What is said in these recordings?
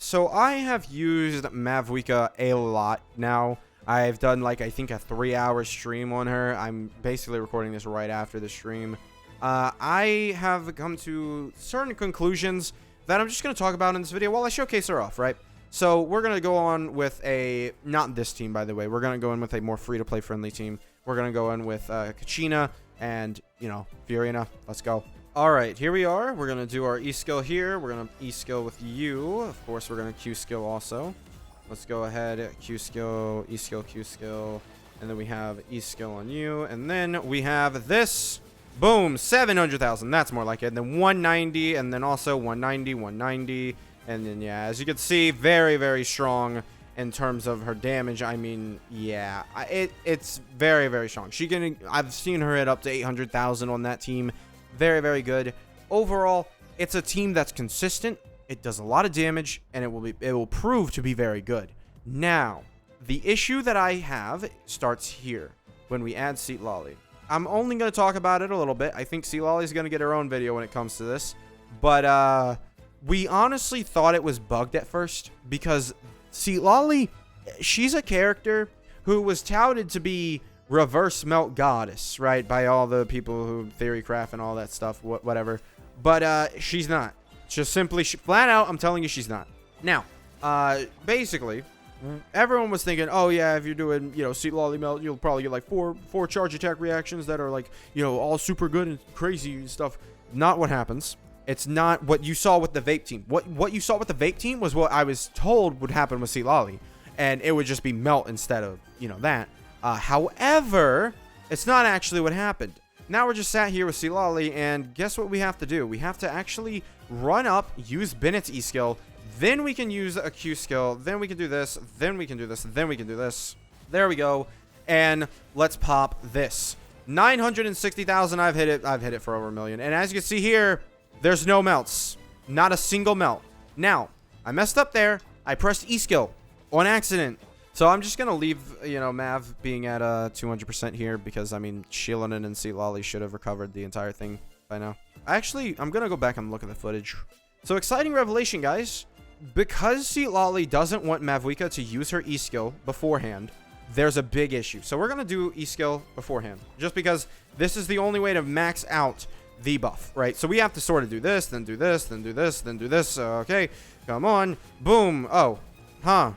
so I have used Mavuika a lot now. I've done like, I think, a 3-hour stream on her. I'm basically recording this right after the stream. I have come to certain conclusions that I'm just going to talk about in this video while I showcase her off, right? So we're going to go on with a, not this team, by the way. We're going to go in with a more free-to-play friendly team. We're going to go in with Kachina and, you know, Fiorina. Let's go. All right, here we are. We're going to do our E-skill here. We're going to E-skill with you. Of course, we're going to Q-skill also. Let's go ahead, Q-skill, E-skill, Q-skill. And then we have E-skill on you. And then we have this. Boom, 700,000. That's more like it. And then 190, and then also 190, 190. And then, yeah, as you can see, very, very strong in terms of her damage. I mean, yeah, it's very, very strong. I've seen her hit up to 800,000 on that team. Very, very good. Overall, it's a team that's consistent. It does a lot of damage, and it will prove to be very good. Now, the issue that I have starts here when we add Citlali. I'm only going to talk about it a little bit. I think Citlali is going to get her own video when it comes to this. But we honestly thought it was bugged at first because Citlali, she's a character who was touted to be reverse melt goddess, right? By all the people who theorycraft and all that stuff, whatever. But she's not. Just simply, flat out, I'm telling you, she's not. Now, basically, everyone was thinking, oh yeah, if you're doing, you know, Citlali melt, you'll probably get like four charge attack reactions that are like, you know, all super good and crazy and stuff. Not what happens. It's not what you saw with the vape team. What you saw with the vape team was what I was told would happen with Citlali, and it would just be melt instead of, you know, that. However, it's not actually what happened. Now we're just sat here with Citlali, and guess what we have to do? We have to actually run up, use Bennett's E-skill, then we can use a Q skill, then we can do this, then we can do this, then we can do this. There we go. And let's pop this. 960,000, I've hit it for over 1 million. And as you can see here, there's no melts. Not a single melt. Now, I messed up there. I pressed E-skill on accident. So I'm just going to leave, you know, Mav being at 200% here because, I mean, Shieldon and Citlali should have recovered the entire thing by now. Actually, I'm going to go back and look at the footage. So, exciting revelation, guys. Because Citlali doesn't want Mavuika to use her E-skill beforehand, there's a big issue. So, we're going to do E-skill beforehand. Just because this is the only way to max out the buff, right? So, we have to sort of do this, then do this, then do this, then do this. Okay, come on. Boom. Oh, huh.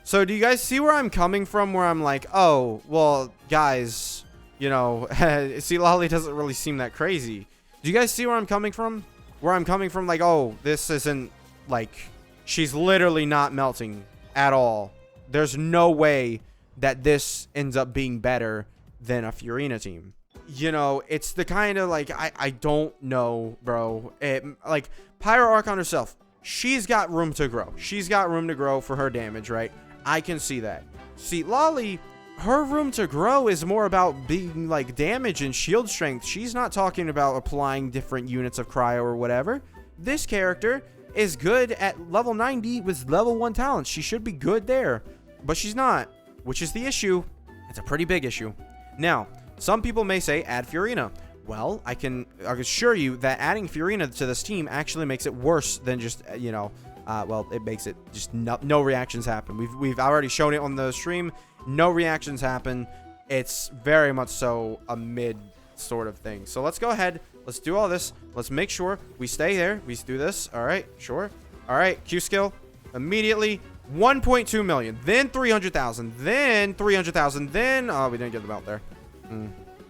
So, do you guys see where I'm coming from? Where I'm like, oh, well, guys, you know, Citlali doesn't really seem that crazy. Do you guys see where I'm coming from? Where I'm coming from, like, oh, this isn't, like, she's literally not melting at all. There's no way that this ends up being better than a Fiorina team. You know, it's the kind of, like, I don't know, bro. Like, Pyro Archon herself, she's got room to grow. She's got room to grow for her damage, right? I can see that. Citlali, her room to grow is more about being like damage and shield strength. She's not talking about applying different units of cryo or whatever. This character is good at level 90 with level 1 talents. She should be good there, but she's not, which is the issue. It's a pretty big issue. Now, some people may say add Fiorina. Well, I can assure you that adding Fiorina to this team actually makes it worse than just, you know, well, it makes it just no reactions happen. We've already shown it on the stream. No reactions happen. It's very much so a mid sort of thing. So let's go ahead. Let's do all this. Let's make sure we stay there. We do this. All right, sure. All right, Q skill. Immediately, 1.2 million. Then 300,000. Then 300,000. Then, oh, we didn't get the melt there.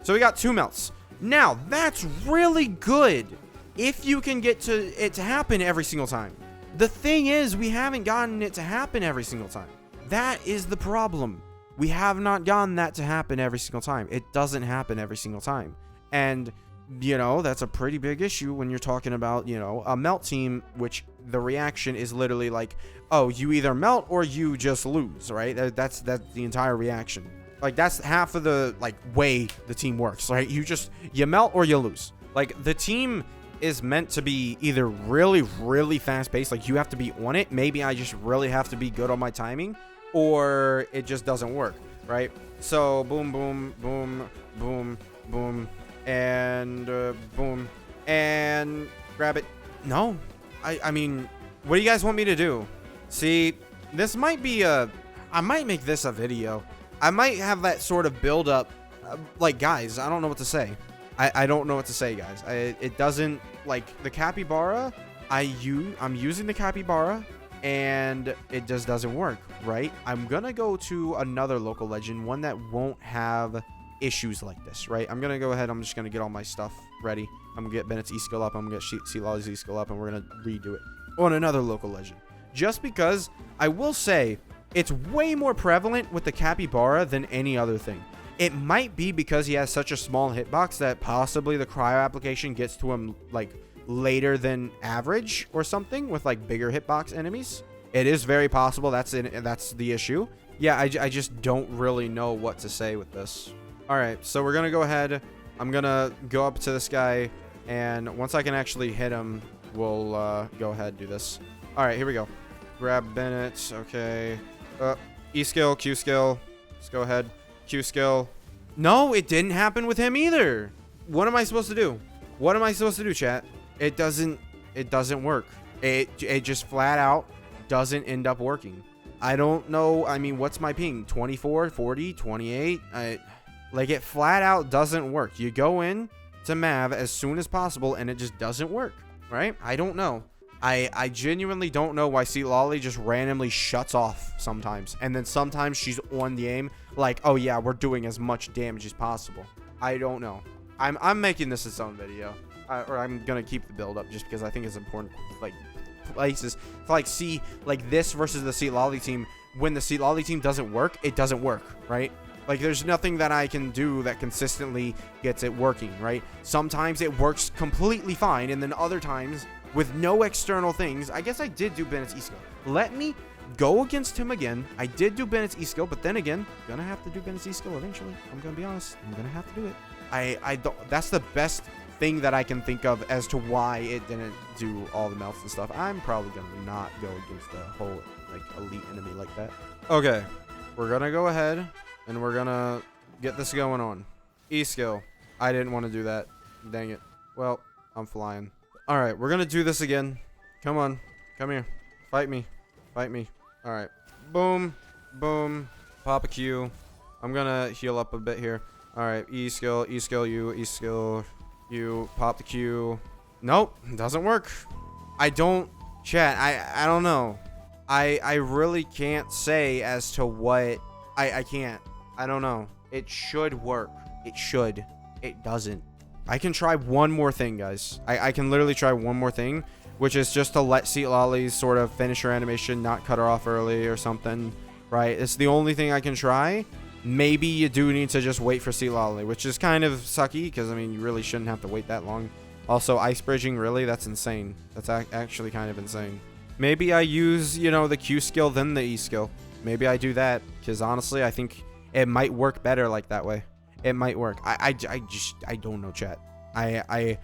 So we got 2 melts. Now, that's really good if you can get it to happen every single time. The thing is, we haven't gotten it to happen every single time. That is the problem. We have not gotten that to happen every single time. It doesn't happen every single time. And, you know, that's a pretty big issue when you're talking about, you know, a melt team, which the reaction is literally like, oh, you either melt or you just lose, right? That's the entire reaction. Like, that's half of the, like, way the team works, right? You melt or you lose. Like, the team is meant to be either really, really fast-paced, like you have to be on it. Maybe I just really have to be good on my timing, or it just doesn't work, right? So, boom, boom, boom, boom, boom, and boom, and grab it. No, I mean, what do you guys want me to do? See, this might be I might make this a video. I might have that sort of build up. Like, guys, I don't know what to say. I don't know what to say, guys. It doesn't, like, the capybara, I'm using the capybara, and it just doesn't work, right? I'm gonna go to another local legend, one that won't have issues like this, right? I'm gonna go ahead, I'm just gonna get all my stuff ready. I'm gonna get Bennett's E-skill up, I'm gonna get Citlali's E-skill up, and we're gonna redo it on another local legend. Just because, I will say, it's way more prevalent with the capybara than any other thing. It might be because he has such a small hitbox that possibly the cryo application gets to him, like, later than average or something with, like, bigger hitbox enemies. It is very possible. That's the issue. Yeah, I just don't really know what to say with this. All right, so we're going to go ahead. I'm going to go up to this guy, and once I can actually hit him, we'll go ahead and do this. All right, here we go. Grab Bennett. Okay. E-skill, Q-skill. Let's go ahead. Q-skill. No, it didn't happen with him either. What am I supposed to do? What am I supposed to do, chat? It doesn't work. It just flat out doesn't end up working. I don't know. I mean, what's my ping? 24, 40, 28? Like, it flat out doesn't work. You go in to Mav as soon as possible and it just doesn't work, right? I don't know. I genuinely don't know why Citlali just randomly shuts off sometimes. And then sometimes she's on the aim like, oh yeah, we're doing as much damage as possible. I don't know. I'm making this its own video. Or I'm going to keep the build up just because I think it's important, like, places to, like, see, like, this versus the Citlali team. When the Citlali team doesn't work, it doesn't work, right? Like, there's nothing that I can do that consistently gets it working, right? Sometimes it works completely fine, and then other times, with no external things, I guess I did do Bennett's E-skill. Let me go against him again. I did do Bennett's E-skill, but then again, I'm gonna have to do Bennett's E-skill eventually. I'm gonna be honest. I'm gonna have to do it. I don't. That's the best thing that I can think of as to why it didn't do all the melts and stuff. I'm probably gonna not go against a whole, like, elite enemy like that. Okay, we're gonna go ahead and we're gonna get this going on. E-skill. I didn't want to do that. Dang it. Well, I'm flying. All right, we're gonna do this again. Come on, come here. Fight me. Fight me. All right. Boom. Boom. Pop a Q. I'm gonna heal up a bit here. All right. E-skill. E-skill you. E-skill you. Pop the Q. Nope. Doesn't work. I don't. Chat. I don't know. I really can't say as to what. I can't. I don't know. It should work. It should. It doesn't. I can try one more thing, guys. I can literally try one more thing, which is just to let Citlali sort of finish her animation, not cut her off early or something, right? It's the only thing I can try. Maybe you do need to just wait for Citlali, which is kind of sucky because, I mean, you really shouldn't have to wait that long. Also, ice bridging, really? That's insane. That's actually kind of insane. Maybe I use, you know, the Q skill then the E skill. Maybe I do that because, honestly, I think it might work better like that way. It might work. I don't know, chat. I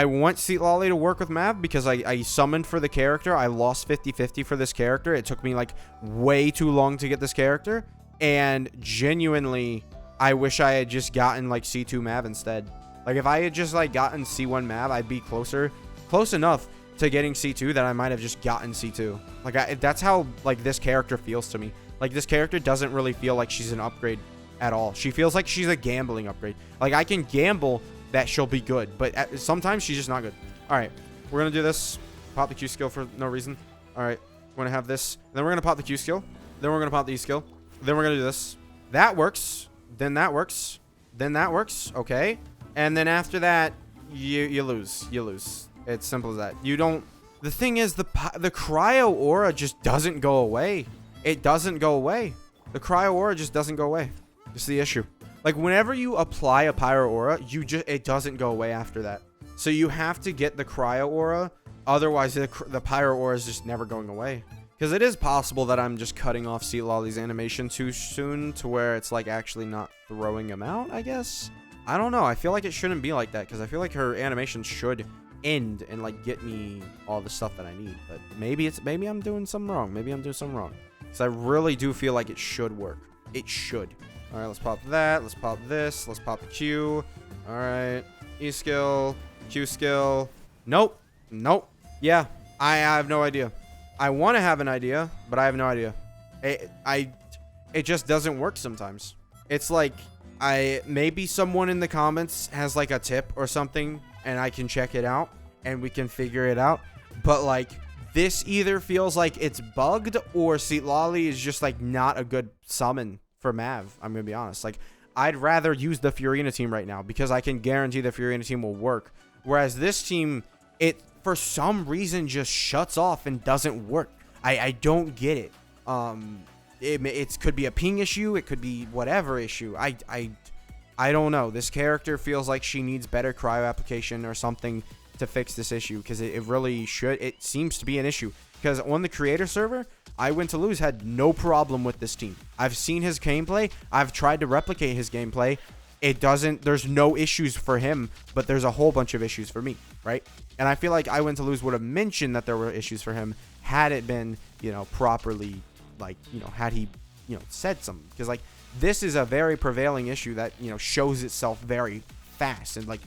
want Citlali to work with Mav because I summoned for the character. I lost 50-50 for this character. It took me, like, way too long to get this character. And genuinely, I wish I had just gotten, like, C2 Mav instead. Like, if I had just, like, gotten C1 Mav, I'd be close enough to getting C2 that I might have just gotten C2. Like, that's how, like, this character feels to me. Like, this character doesn't really feel like she's an upgrade at all. She feels like she's a gambling upgrade. Like, I can gamble that she'll be good, but sometimes she's just not good. All right, we're gonna do this. Pop the Q skill for no reason. All right, we're gonna have this. Then we're gonna pop the Q skill. Then we're gonna pop the E skill. Then we're gonna do this. That works. Then that works. Then that works. Okay. And then after that, you lose. You lose. It's simple as that. You don't. The thing is, the cryo aura just doesn't go away. It doesn't go away. The cryo aura just doesn't go away. It's the issue. Like, whenever you apply a pyro aura, it doesn't go away after that. So you have to get the cryo aura. Otherwise, the pyro aura is just never going away. Because it is possible that I'm just cutting off Citlali's animation too soon to where it's, like, actually not throwing him out, I guess. I don't know. I feel like it shouldn't be like that because I feel like her animation should end and, like, get me all the stuff that I need. But maybe I'm doing something wrong. Maybe I'm doing something wrong. Because I really do feel like it should work. It should. All right, let's pop that. Let's pop this. Let's pop the Q. All right. E skill. Q skill. Nope. Nope. Yeah. I have no idea. I want to have an idea, but I have no idea. It just doesn't work sometimes. It's like maybe someone in the comments has like a tip or something, and I can check it out and we can figure it out. But like this either feels like it's bugged or Citlali is just like not a good summon for Mav. I'm gonna be honest. Like I'd rather use the Furina team right now because I can guarantee the Furina team will work. Whereas this team, it for some reason just shuts off and doesn't work. I don't get it. It could be a ping issue. It could be whatever issue. I don't know. This character feels like she needs better cryo application or something to fix this issue, because it really should. It seems to be an issue because on the creator server, I Win to Lose had no problem with this team. I've seen his gameplay. I've tried to replicate his gameplay. There's no issues for him, but there's a whole bunch of issues for me, right? And I feel like I Win to Lose would have mentioned that there were issues for him had it been, properly, like, had he, said something. Because, like, this is a very prevailing issue that, shows itself very fast and, like,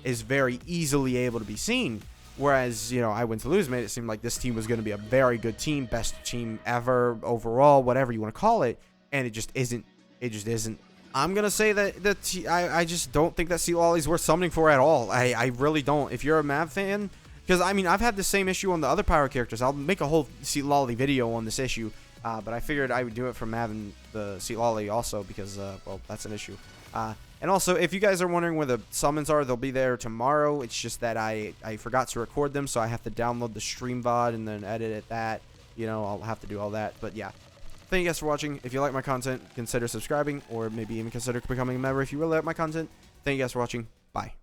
is very easily able to be seen. Whereas, I Win to Lose made it seem like this team was going to be a very good team, best team ever, overall, whatever you want to call it. And it just isn't. It just isn't. I'm going to say that I just don't think that Citlali's worth summoning for at all. I really don't. If you're a Mav fan, because, I mean, I've had the same issue on the other Pyro characters. I'll make a whole Citlali video on this issue. But I figured I would do it for Mav and the Citlali also because, well, that's an issue. And also, if you guys are wondering where the summons are, they'll be there tomorrow. It's just that I forgot to record them, so I have to download the stream VOD and then edit it that. I'll have to do all that. But, yeah. Thank you guys for watching. If you like my content, consider subscribing or maybe even consider becoming a member if you really like my content. Thank you guys for watching. Bye.